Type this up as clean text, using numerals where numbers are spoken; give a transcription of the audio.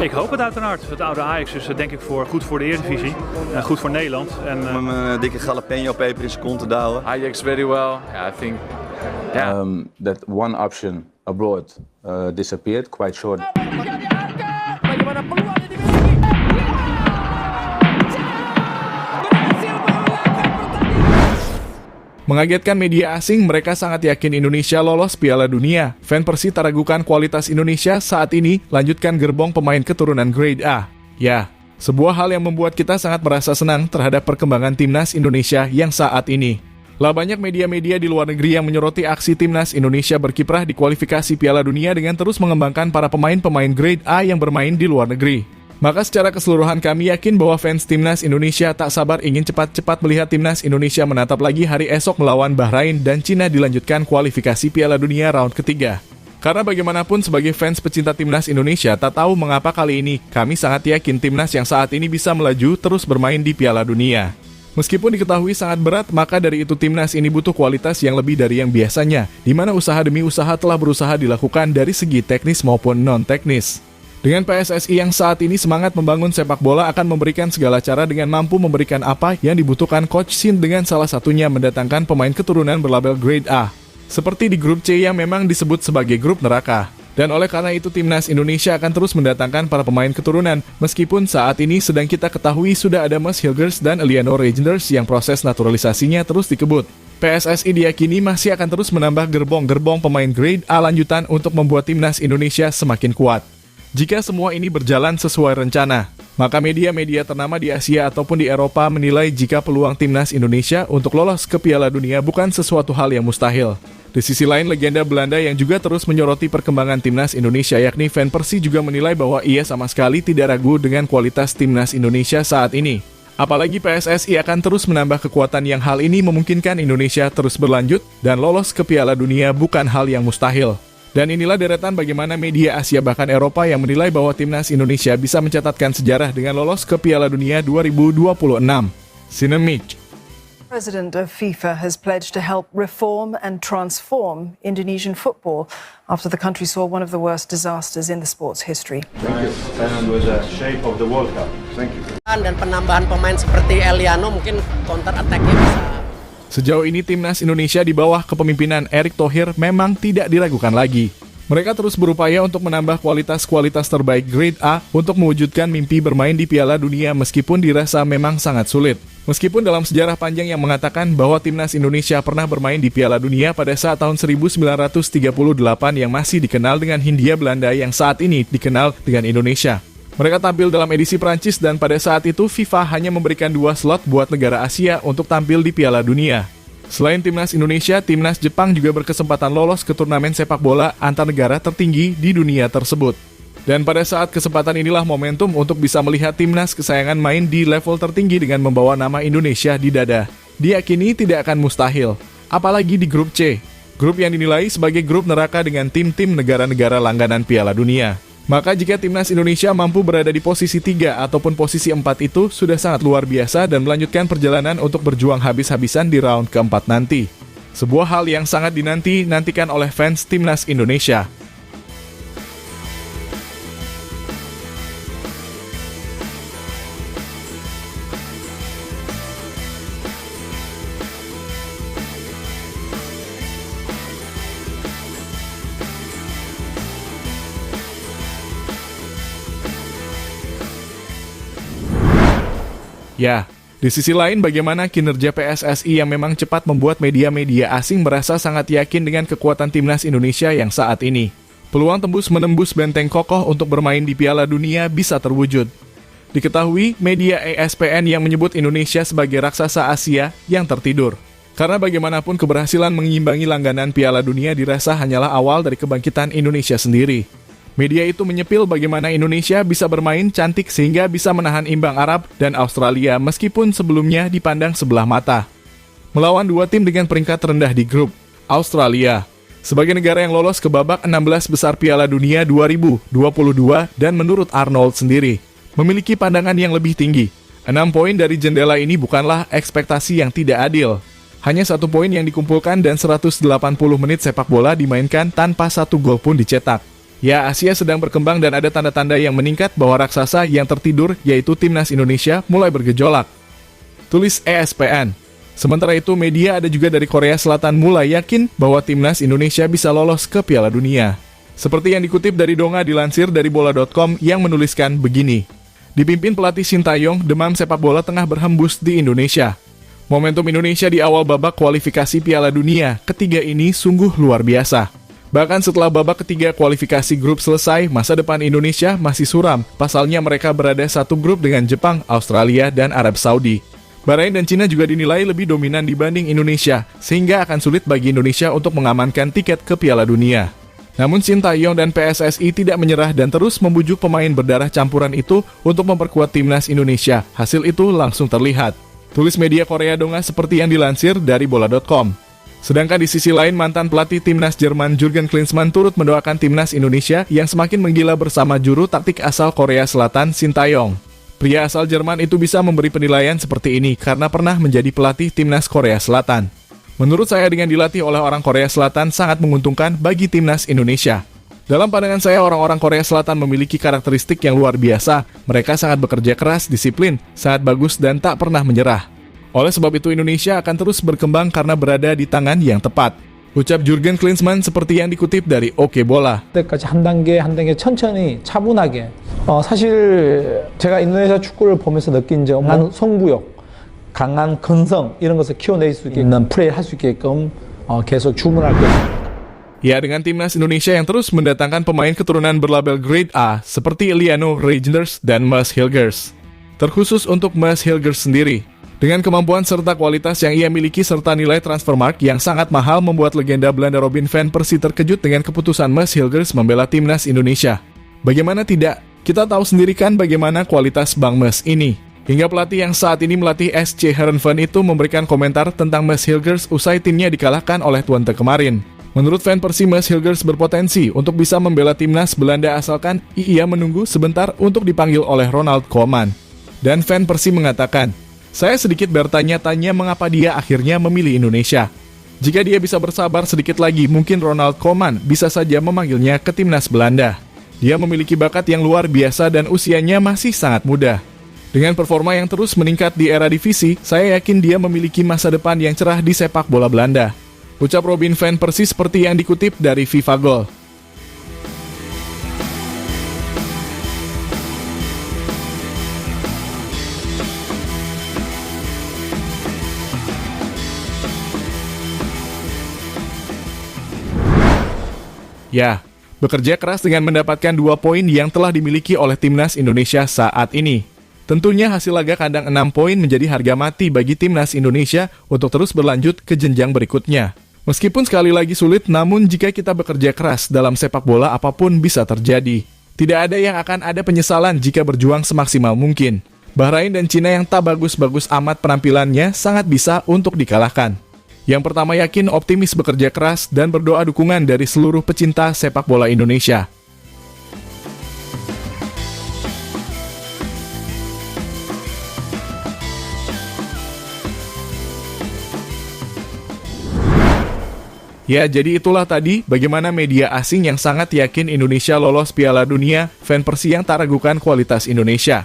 Ik hoop het uiteraard. Het oude Ajax is denk ik goed voor de Eredivisie en goed voor Nederland. Om een dikke jalapeno peper in zijn kont te douwen. Ajax very well. Yeah, I think. Yeah. That one option abroad disappeared quite short. Mengagetkan media asing, mereka sangat yakin Indonesia lolos Piala Dunia. Fan Persib tak ragukan kualitas Indonesia saat ini, lanjutkan gerbong pemain keturunan Grade A. Ya, sebuah hal yang membuat kita sangat merasa senang terhadap perkembangan timnas Indonesia yang saat ini. Lah banyak media-media di luar negeri yang menyoroti aksi timnas Indonesia berkiprah di kualifikasi Piala Dunia dengan terus mengembangkan para pemain-pemain Grade A yang bermain di luar negeri. Maka secara keseluruhan kami yakin bahwa fans timnas Indonesia tak sabar ingin cepat-cepat melihat timnas Indonesia menatap lagi hari esok melawan Bahrain dan Cina dilanjutkan kualifikasi Piala Dunia round ketiga. Karena bagaimanapun sebagai fans pecinta timnas Indonesia tak tahu mengapa kali ini kami sangat yakin timnas yang saat ini bisa melaju terus bermain di Piala Dunia. Meskipun diketahui sangat berat, maka dari itu timnas ini butuh kualitas yang lebih dari yang biasanya, di mana usaha demi usaha telah berusaha dilakukan dari segi teknis maupun non-teknis. Dengan PSSI yang saat ini semangat membangun sepak bola akan memberikan segala cara dengan mampu memberikan apa yang dibutuhkan Coach Shin dengan salah satunya mendatangkan pemain keturunan berlabel Grade A. Seperti di grup C yang memang disebut sebagai grup neraka. Dan oleh karena itu timnas Indonesia akan terus mendatangkan para pemain keturunan, meskipun saat ini sedang kita ketahui sudah ada Mas Hilgers dan Eleanor Regenders yang proses naturalisasinya terus dikebut. PSSI diyakini masih akan terus menambah gerbong-gerbong pemain Grade A lanjutan untuk membuat timnas Indonesia semakin kuat. Jika semua ini berjalan sesuai rencana, maka media-media ternama di Asia ataupun di Eropa menilai jika peluang timnas Indonesia untuk lolos ke Piala Dunia bukan sesuatu hal yang mustahil. Di sisi lain, legenda Belanda yang juga terus menyoroti perkembangan timnas Indonesia yakni Van Persie juga menilai bahwa ia sama sekali tidak ragu dengan kualitas timnas Indonesia saat ini. Apalagi PSSI akan terus menambah kekuatan yang hal ini memungkinkan Indonesia terus berlanjut dan lolos ke Piala Dunia bukan hal yang mustahil. Dan inilah deretan bagaimana media Asia bahkan Eropa yang menilai bahwa timnas Indonesia bisa mencatatkan sejarah dengan lolos ke Piala Dunia 2026. Sinemich. President of FIFA has pledged to help reform and transform Indonesian football after the country saw one of the worst disasters in the sport's history. Thank you. Thailand was the shape of the World Cup. Thank you. Dan penambahan pemain seperti Eliano mungkin counter attack-nya bisa. Sejauh ini timnas Indonesia di bawah kepemimpinan Erick Thohir memang tidak diragukan lagi. Mereka terus berupaya untuk menambah kualitas-kualitas terbaik Grade A untuk mewujudkan mimpi bermain di Piala Dunia meskipun dirasa memang sangat sulit. Meskipun dalam sejarah panjang yang mengatakan bahwa timnas Indonesia pernah bermain di Piala Dunia pada saat tahun 1938 yang masih dikenal dengan Hindia Belanda yang saat ini dikenal dengan Indonesia. Mereka tampil dalam edisi Prancis dan pada saat itu FIFA hanya memberikan 2 slot buat negara Asia untuk tampil di Piala Dunia. Selain timnas Indonesia, timnas Jepang juga berkesempatan lolos ke turnamen sepak bola antar negara tertinggi di dunia tersebut. Dan pada saat kesempatan inilah momentum untuk bisa melihat timnas kesayangan main di level tertinggi dengan membawa nama Indonesia di dada. Diyakini tidak akan mustahil, apalagi di grup C, grup yang dinilai sebagai grup neraka dengan tim-tim negara-negara langganan Piala Dunia. Maka jika timnas Indonesia mampu berada di posisi 3 ataupun posisi 4 itu sudah sangat luar biasa dan melanjutkan perjalanan untuk berjuang habis-habisan di round keempat nanti. Sebuah hal yang sangat dinantikan oleh fans timnas Indonesia. Ya, di sisi lain bagaimana kinerja PSSI yang memang cepat membuat media-media asing merasa sangat yakin dengan kekuatan timnas Indonesia yang saat ini. Peluang tembus menembus benteng kokoh untuk bermain di Piala Dunia bisa terwujud. Diketahui media ESPN yang menyebut Indonesia sebagai raksasa Asia yang tertidur. Karena bagaimanapun keberhasilan mengimbangi langganan Piala Dunia dirasa hanyalah awal dari kebangkitan Indonesia sendiri. Media itu menyepil bagaimana Indonesia bisa bermain cantik sehingga bisa menahan imbang Arab dan Australia meskipun sebelumnya dipandang sebelah mata. Melawan 2 tim dengan peringkat rendah di grup, Australia sebagai negara yang lolos ke babak 16 besar Piala Dunia 2022 dan menurut Arnold sendiri, memiliki pandangan yang lebih tinggi. 6 poin dari jendela ini bukanlah ekspektasi yang tidak adil. Hanya 1 poin yang dikumpulkan dan 180 menit sepak bola dimainkan tanpa 1 gol pun dicetak. Ya, Asia sedang berkembang dan ada tanda-tanda yang meningkat bahwa raksasa yang tertidur, yaitu Timnas Indonesia, mulai bergejolak. Tulis ESPN. Sementara itu, media ada juga dari Korea Selatan mulai yakin bahwa Timnas Indonesia bisa lolos ke Piala Dunia. Seperti yang dikutip dari Donga dilansir dari bola.com yang menuliskan begini. Dipimpin pelatih Shin Tae-yong, demam sepak bola tengah berhembus di Indonesia. Momentum Indonesia di awal babak kualifikasi Piala Dunia ketiga ini sungguh luar biasa. Bahkan setelah babak ketiga kualifikasi grup selesai, masa depan Indonesia masih suram. Pasalnya mereka berada satu grup dengan Jepang, Australia, dan Arab Saudi. Bahrain dan Cina juga dinilai lebih dominan dibanding Indonesia, sehingga akan sulit bagi Indonesia untuk mengamankan tiket ke Piala Dunia. Namun Shin Tae-yong dan PSSI tidak menyerah dan terus membujuk pemain berdarah campuran itu untuk memperkuat timnas Indonesia. Hasil itu langsung terlihat. Tulis media Korea Donga seperti yang dilansir dari bola.com. Sedangkan di sisi lain, mantan pelatih timnas Jerman Jurgen Klinsmann turut mendoakan timnas Indonesia yang semakin menggila bersama juru taktik asal Korea Selatan Shin Tae-yong. Pria asal Jerman itu bisa memberi penilaian seperti ini karena pernah menjadi pelatih timnas Korea Selatan. Menurut saya, dengan dilatih oleh orang Korea Selatan sangat menguntungkan bagi timnas Indonesia. Dalam pandangan saya, orang-orang Korea Selatan memiliki karakteristik yang luar biasa. Mereka sangat bekerja keras, disiplin, sangat bagus, dan tak pernah menyerah. Oleh sebab itu, Indonesia akan terus berkembang karena berada di tangan yang tepat. Ucap Jurgen Klinsmann seperti yang dikutip dari Oke Bola. 때까지 한 단계 천천히 차분하게. 사실 제가 인도네시아 축구를 보면서 느낀 점, 강한 승부욕, 강한 근성 이런 것을 키워낼 수 있는 플레이를 할 수 있게끔 계속 주문할 겁니다. Ya, dengan timnas Indonesia yang terus mendatangkan pemain keturunan berlabel Grade A seperti Eliano Reijnders dan Mads Hilgers. Terkhusus untuk Mads Hilgers sendiri, dengan kemampuan serta kualitas yang ia miliki serta nilai transfermarkt yang sangat mahal membuat legenda Belanda Robin van Persie terkejut dengan keputusan Mads Hilgers membela timnas Indonesia. Bagaimana tidak? Kita tahu sendiri kan bagaimana kualitas Bang Mads ini. Hingga pelatih yang saat ini melatih SC Heerenveen itu memberikan komentar tentang Mads Hilgers usai timnya dikalahkan oleh Twente kemarin. Menurut Van Persie, Mads Hilgers berpotensi untuk bisa membela timnas Belanda asalkan ia menunggu sebentar untuk dipanggil oleh Ronald Koeman. Dan Van Persie mengatakan, saya sedikit bertanya-tanya mengapa dia akhirnya memilih Indonesia. Jika dia bisa bersabar sedikit lagi, mungkin Ronald Koeman bisa saja memanggilnya ke timnas Belanda. Dia memiliki bakat yang luar biasa dan usianya masih sangat muda. Dengan performa yang terus meningkat di era divisi, saya yakin dia memiliki masa depan yang cerah di sepak bola Belanda. Ucap Robin van Persie seperti yang dikutip dari FIFA Goal. Ya, bekerja keras dengan mendapatkan 2 poin yang telah dimiliki oleh timnas Indonesia saat ini. Tentunya hasil laga kandang 6 poin menjadi harga mati bagi timnas Indonesia untuk terus berlanjut ke jenjang berikutnya. Meskipun sekali lagi sulit, namun jika kita bekerja keras dalam sepak bola apapun bisa terjadi. Tidak ada yang akan ada penyesalan jika berjuang semaksimal mungkin. Bahrain dan Cina yang tak bagus-bagus amat penampilannya sangat bisa untuk dikalahkan. Yang pertama, yakin, optimis, bekerja keras, dan berdoa dukungan dari seluruh pecinta sepak bola Indonesia. Ya, jadi itulah tadi bagaimana media asing yang sangat yakin Indonesia lolos Piala Dunia, Van Persie yang tak ragukan kualitas Indonesia.